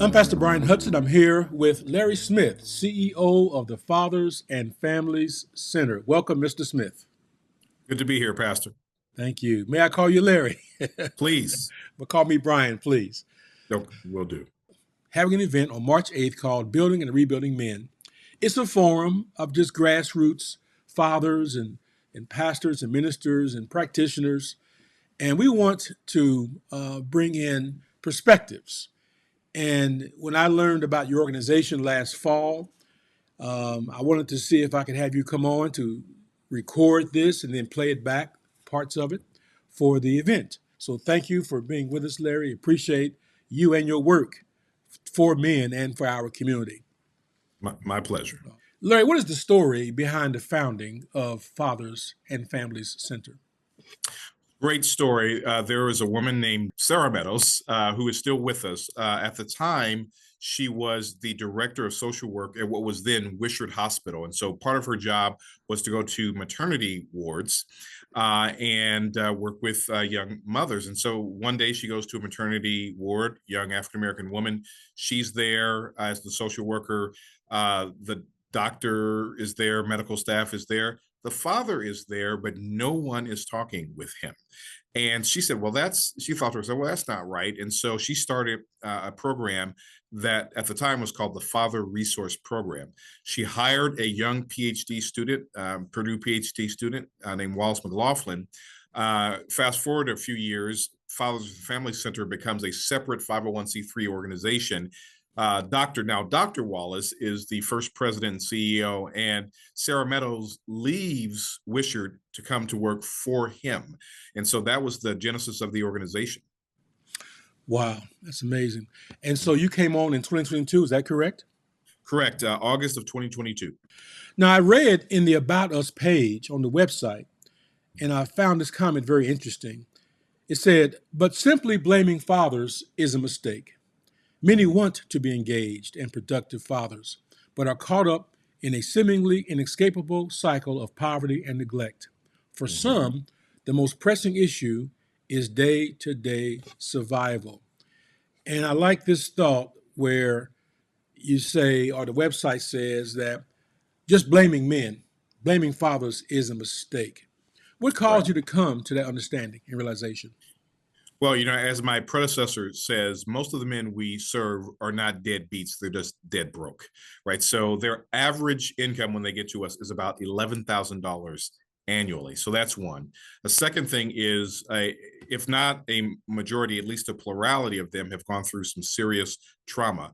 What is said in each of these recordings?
I'm Pastor Bryan Hudson. I'm here with Larry Smith, CEO of the Fathers and Families Center. Welcome, Mr. Smith. Good to be here, Pastor. Thank you. May I call you Larry? Please. But call me Bryan, please. No, will do. Having an event on March 8th called Building and Rebuilding Men. It's a forum of just grassroots fathers and pastors and ministers and practitioners. And we want to bring in perspectives. And when I learned about your organization last fall, I wanted to see if I could have you come on to record this and then play it back, parts of it, for the event. So thank you for being with us, Larry. Appreciate you and your work for men and for our community. My pleasure. Larry, what is the story behind the founding of Fathers and Families Center? Great story. There was a woman named Sarah Meadows who is still with us. At the time, she was the director of social work at what was then Wishard Hospital. And so part of her job was to go to maternity wards and work with young mothers. And so one day she goes to a maternity ward, young African-American woman. She's there as the social worker. The doctor is there, medical staff is there. The father is there, but no one is talking with him. And she said, she thought to herself, well, that's not right. And so she started a program that at the time was called the Father Resource Program. She hired a young PhD student, Purdue PhD student named Wallace McLaughlin. Fast forward a few years, Fathers and Family Center becomes a separate 501c3 organization. Dr. Wallace is the first president and CEO, and Sarah Meadows leaves Wishard to come to work for him. And so that was the genesis of the organization. Wow, that's amazing. And so you came on in 2022, is that correct? Correct, August of 2022. Now, I read in the About Us page on the website, and I found this comment very interesting. It said, but simply blaming fathers is a mistake. Many want to be engaged and productive fathers, but are caught up in a seemingly inescapable cycle of poverty and neglect. For some, the most pressing issue is day-to-day survival. And I like this thought where you say, or the website says, that just blaming men, blaming fathers is a mistake. What caused you to come to that understanding and realization? Well, as my predecessor says, most of the men we serve are not deadbeats. They're just dead broke, right? So their average income when they get to us is about $11,000 annually. So that's one. The second thing is, if not a majority, at least a plurality of them have gone through some serious trauma,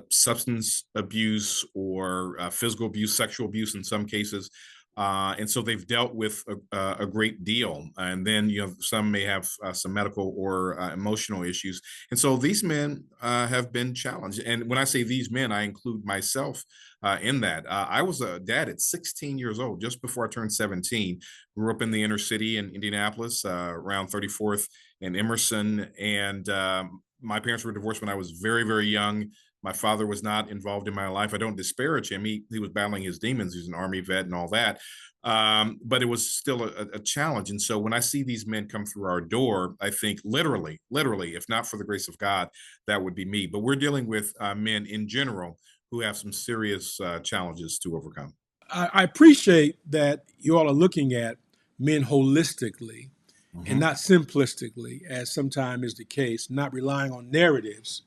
substance abuse or physical abuse, sexual abuse in some cases. And so they've dealt with a great deal. And then, some may have some medical or emotional issues. And so these men have been challenged. And when I say these men, I include myself in that. I was a dad at 16 years old, just before I turned 17. Grew up in the inner city in Indianapolis, around 34th and Emerson. And my parents were divorced when I was very, very young. My father was not involved in my life. I don't disparage him. He was battling his demons. He's an Army vet and all that. But it was still a challenge. And so when I see these men come through our door, I think literally, if not for the grace of God, that would be me. But we're dealing with men in general who have some serious challenges to overcome. I appreciate that you all are looking at men holistically and not simplistically, as sometimes is the case, not relying on narratives,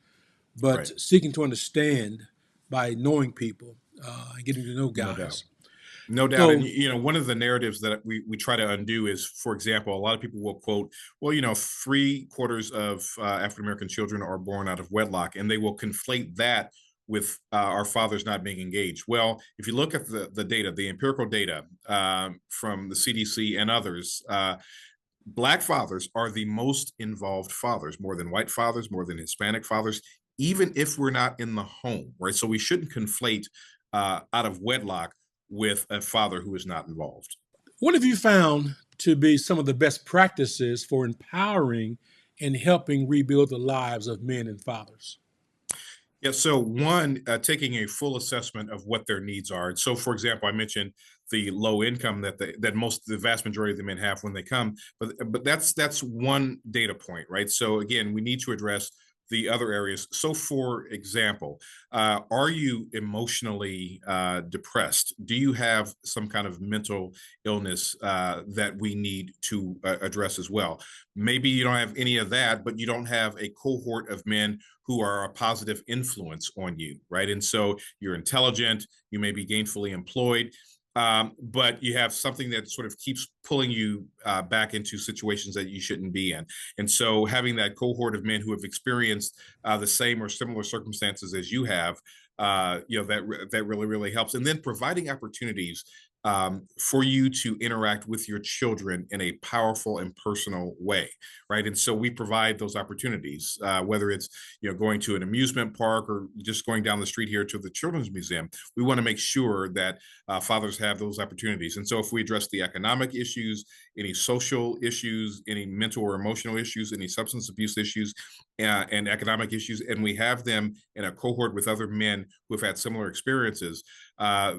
but seeking to understand by knowing people and getting to know guys. No doubt. And, one of the narratives that we try to undo is, for example, a lot of people will quote, well, 3/4 of African-American children are born out of wedlock, and they will conflate that with our fathers not being engaged. Well, if you look at the data, the empirical data from the CDC and others, Black fathers are the most involved fathers, more than white fathers, more than Hispanic fathers, even if we're not in the home, right? So we shouldn't conflate out of wedlock with a father who is not involved. What have you found to be some of the best practices for empowering and helping rebuild the lives of men and fathers? Yeah, so one, taking a full assessment of what their needs are. And so, for example, I mentioned the low income that the vast majority of the men have when they come, but that's one data point, right? So again, we need to address the other areas. So, for example, are you emotionally depressed? Do you have some kind of mental illness that we need to address as well? Maybe you don't have any of that, but you don't have a cohort of men who are a positive influence on you, right? And so you're intelligent, you may be gainfully employed, but you have something that sort of keeps pulling you back into situations that you shouldn't be in. And so having that cohort of men who have experienced the same or similar circumstances as you have, that really, really helps. And then providing opportunities for you to interact with your children in a powerful and personal way, right? And so we provide those opportunities, whether it's going to an amusement park or just going down the street here to the Children's Museum. We want to make sure that fathers have those opportunities. And so if we address the economic issues, any social issues, any mental or emotional issues, any substance abuse issues, and economic issues, and we have them in a cohort with other men who have had similar experiences,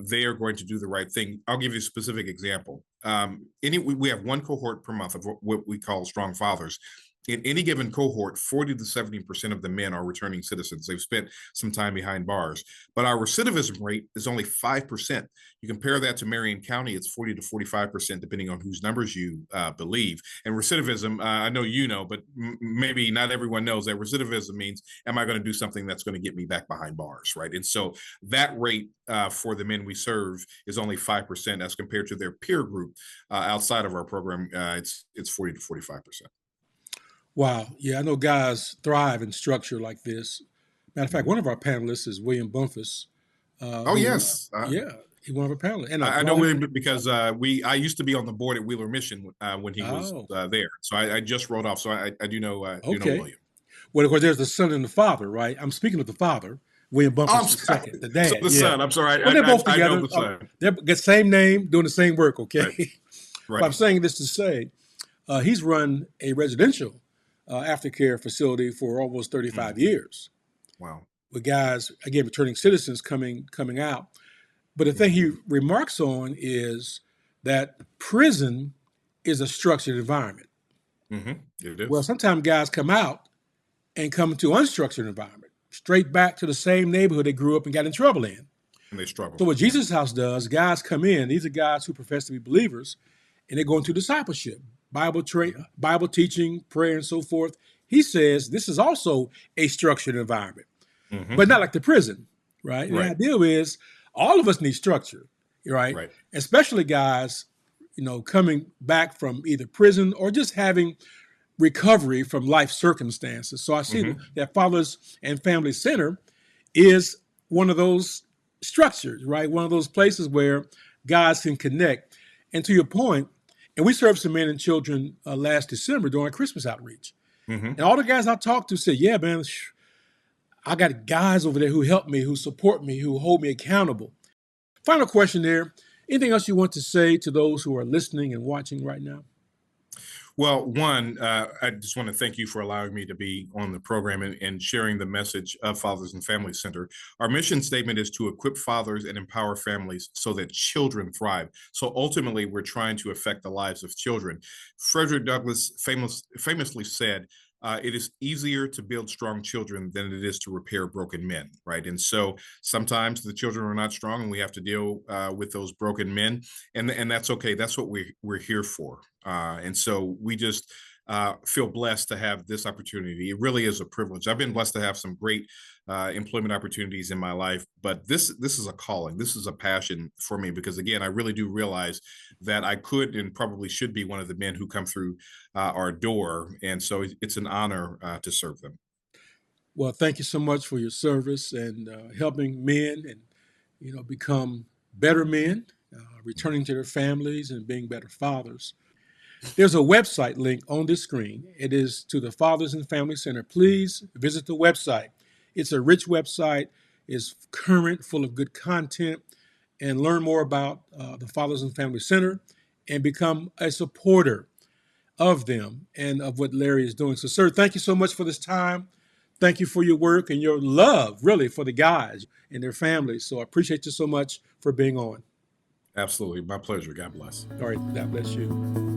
they are going to do the right thing. I'll give you a specific example. We have one cohort per month of what we call strong fathers. In any given cohort, 40 to 70% of the men are returning citizens. They've spent some time behind bars, but our recidivism rate is only 5%. You compare that to Marion County, it's 40 to 45%, depending on whose numbers you believe. And recidivism, I know you know, but maybe not everyone knows that recidivism means, am I going to do something that's going to get me back behind bars, right? And so that rate for the men we serve is only 5% as compared to their peer group outside of our program. It's 40 to 45%. Wow. Yeah, I know guys thrive in structure like this. Matter of fact, one of our panelists is William Bumpus. Oh, yes. He's one of our panelists. And I know William because I used to be on the board at Wheeler Mission when he was there. So I just rolled off. So I do know William. Well, of course, there's the son and the father, right? I'm speaking of the father. William Bumpus the second, the dad. So the son, I'm sorry. Well, they're both together. I know the son. They're the same name, doing the same work, okay? Right. Well, I'm saying this to say he's run a residential aftercare facility for almost 35 years. Wow. With guys, again, returning citizens coming out. But the thing he remarks on is that prison is a structured environment. Mm-hmm. It is. Well, sometimes guys come out and come into unstructured environment, straight back to the same neighborhood they grew up and got in trouble in. And they struggle. So what Jesus House does, guys come in, these are guys who profess to be believers, and they go into discipleship, Bible teaching, prayer, and so forth. He says this is also a structured environment, but not like the prison, right? The idea is all of us need structure, right? Especially guys, coming back from either prison or just having recovery from life circumstances. So I see that Fathers and Family Center is one of those structures, right? One of those places where guys can connect. And to your point, and we served some men and children last December during Christmas outreach. And all the guys I talked to said, yeah, man, I got guys over there who help me, who support me, who hold me accountable. Final question there. Anything else you want to say to those who are listening and watching right now? Well, one, I just want to thank you for allowing me to be on the program and sharing the message of Fathers and Family Center. Our mission statement is to equip fathers and empower families so that children thrive. So ultimately, we're trying to affect the lives of children. Frederick Douglass famously said, it is easier to build strong children than it is to repair broken men, right? And so sometimes the children are not strong and we have to deal with those broken men, and that's okay. That's what we're here for. And so we just feel blessed to have this opportunity. It really is a privilege. I've been blessed to have some great employment opportunities in my life, but this is a calling. This is a passion for me because, again, I really do realize that I could and probably should be one of the men who come through our door. And so it's an honor to serve them. Well, thank you so much for your service and helping men and, become better men, returning to their families and being better fathers. There's a website link on this screen. It is to the Fathers and Family Center. Please visit the website. It's a rich website. It's current, full of good content, and learn more about the Fathers and Family Center and become a supporter of them and of what Larry is doing. So, sir, thank you so much for this time. Thank you for your work and your love, really, for the guys and their families. So I appreciate you so much for being on. Absolutely. My pleasure. God bless. All right. God bless you.